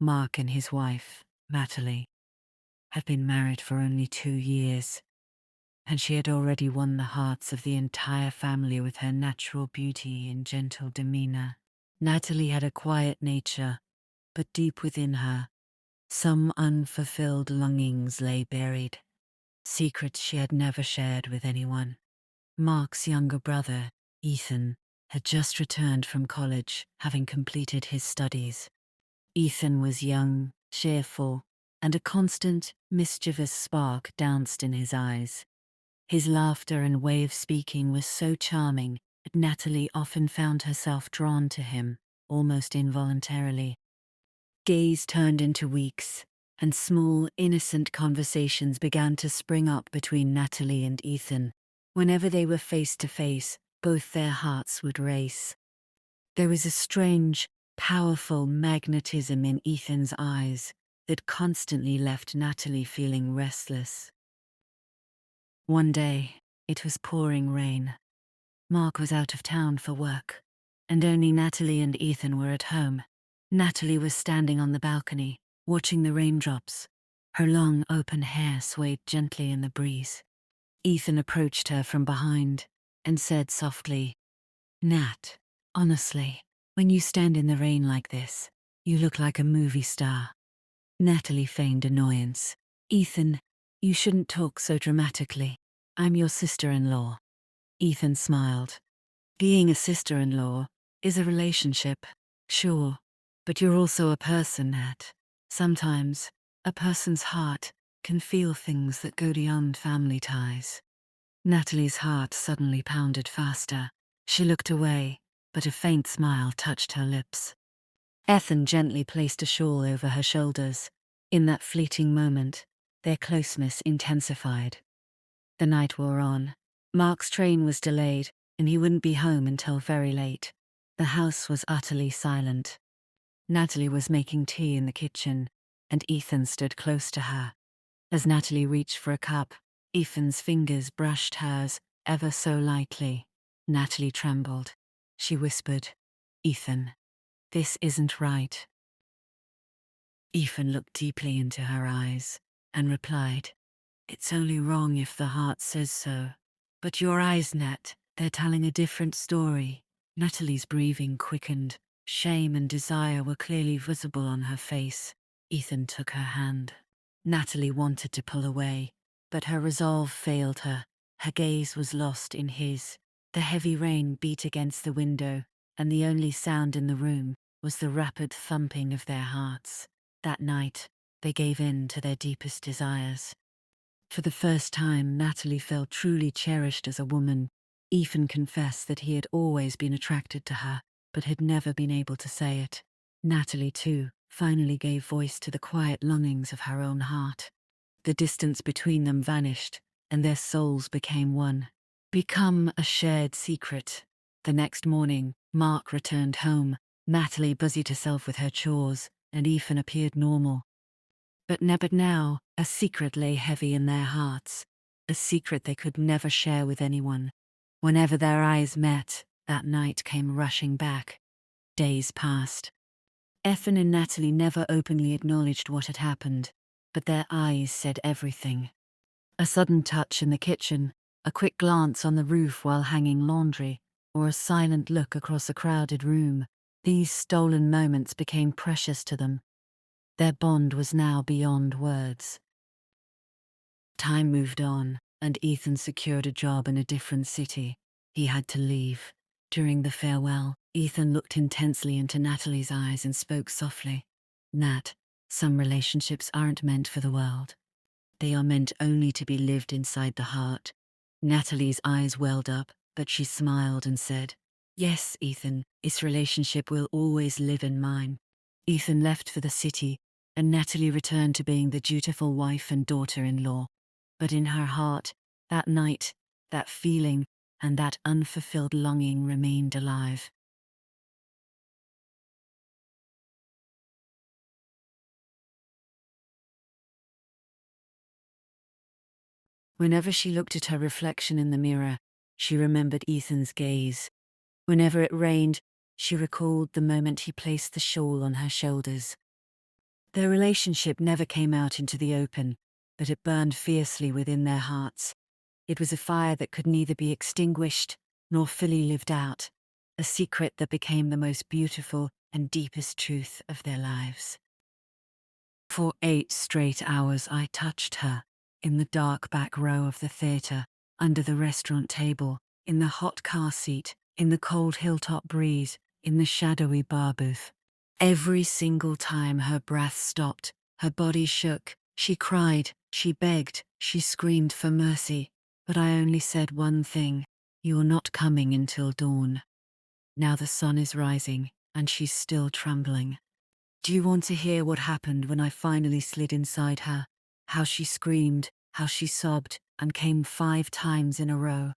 Mark and his wife, Natalie, had been married for only 2 years, and she had already won the hearts of the entire family with her natural beauty and gentle demeanor. Natalie had a quiet nature, but deep within her, some unfulfilled longings lay buried, secrets she had never shared with anyone. Mark's younger brother, Ethan, had just returned from college, having completed his studies. Ethan was young, cheerful, and a constant, mischievous spark danced in his eyes. His laughter and way of speaking was so charming that Natalie often found herself drawn to him, almost involuntarily. Days turned into weeks, and small, innocent conversations began to spring up between Natalie and Ethan. Whenever they were face to face, both their hearts would race. There was a strange, powerful magnetism in Ethan's eyes that constantly left Natalie feeling restless. One day, it was pouring rain. Mark was out of town for work, and only Natalie and Ethan were at home. Natalie was standing on the balcony, watching the raindrops. Her long, open hair swayed gently in the breeze. Ethan approached her from behind and said softly, "Nat, honestly, when you stand in the rain like this, you look like a movie star." Natalie feigned annoyance. "Ethan, you shouldn't talk so dramatically. I'm your sister-in-law." Ethan smiled. "Being a sister-in-law is a relationship, sure, but you're also a person, Nat. Sometimes, a person's heart can feel things that go beyond family ties." Natalie's heart suddenly pounded faster. She looked away, but a faint smile touched her lips. Ethan gently placed a shawl over her shoulders. In that fleeting moment, their closeness intensified. The night wore on. Mark's train was delayed, and he wouldn't be home until very late. The house was utterly silent. Natalie was making tea in the kitchen, and Ethan stood close to her. As Natalie reached for a cup, Ethan's fingers brushed hers ever so lightly. Natalie trembled. She whispered, "Ethan, this isn't right." Ethan looked deeply into her eyes and replied, "It's only wrong if the heart says so. But your eyes, Nat, they're telling a different story." Natalie's breathing quickened. Shame and desire were clearly visible on her face. Ethan took her hand. Natalie wanted to pull away, but her resolve failed her. Her gaze was lost in his. The heavy rain beat against the window, and the only sound in the room was the rapid thumping of their hearts. That night, they gave in to their deepest desires. For the first time, Natalie felt truly cherished as a woman. Ethan confessed that he had always been attracted to her, but had never been able to say it. Natalie, too, finally gave voice to the quiet longings of her own heart. The distance between them vanished, and their souls became one. Become a shared secret. The next morning, Mark returned home. Natalie busied herself with her chores, and Ethan appeared normal. But now, a secret lay heavy in their hearts, a secret they could never share with anyone. Whenever their eyes met, that night came rushing back. Days passed. Ethan and Natalie never openly acknowledged what had happened, but their eyes said everything. A sudden touch in the kitchen, a quick glance on the roof while hanging laundry, or a silent look across a crowded room, these stolen moments became precious to them. Their bond was now beyond words. Time moved on, and Ethan secured a job in a different city. He had to leave. During the farewell, Ethan looked intensely into Natalie's eyes and spoke softly. "Nat, some relationships aren't meant for the world. They are meant only to be lived inside the heart." Natalie's eyes welled up, but she smiled and said, "Yes, Ethan, this relationship will always live in mine." Ethan left for the city, and Natalie returned to being the dutiful wife and daughter-in-law. But in her heart, that night, that feeling, and that unfulfilled longing remained alive. Whenever she looked at her reflection in the mirror, she remembered Ethan's gaze. Whenever it rained, she recalled the moment he placed the shawl on her shoulders. Their relationship never came out into the open, but it burned fiercely within their hearts. It was a fire that could neither be extinguished nor fully lived out, a secret that became the most beautiful and deepest truth of their lives. For 8 straight hours I touched her, in the dark back row of the theatre, under the restaurant table, in the hot car seat, in the cold hilltop breeze, in the shadowy bar booth. Every single time her breath stopped, her body shook, she cried, she begged, she screamed for mercy. But I only said one thing: "You're not coming until dawn." Now the sun is rising, and she's still trembling. Do you want to hear what happened when I finally slid inside her? How she screamed, how she sobbed, and came 5 times in a row.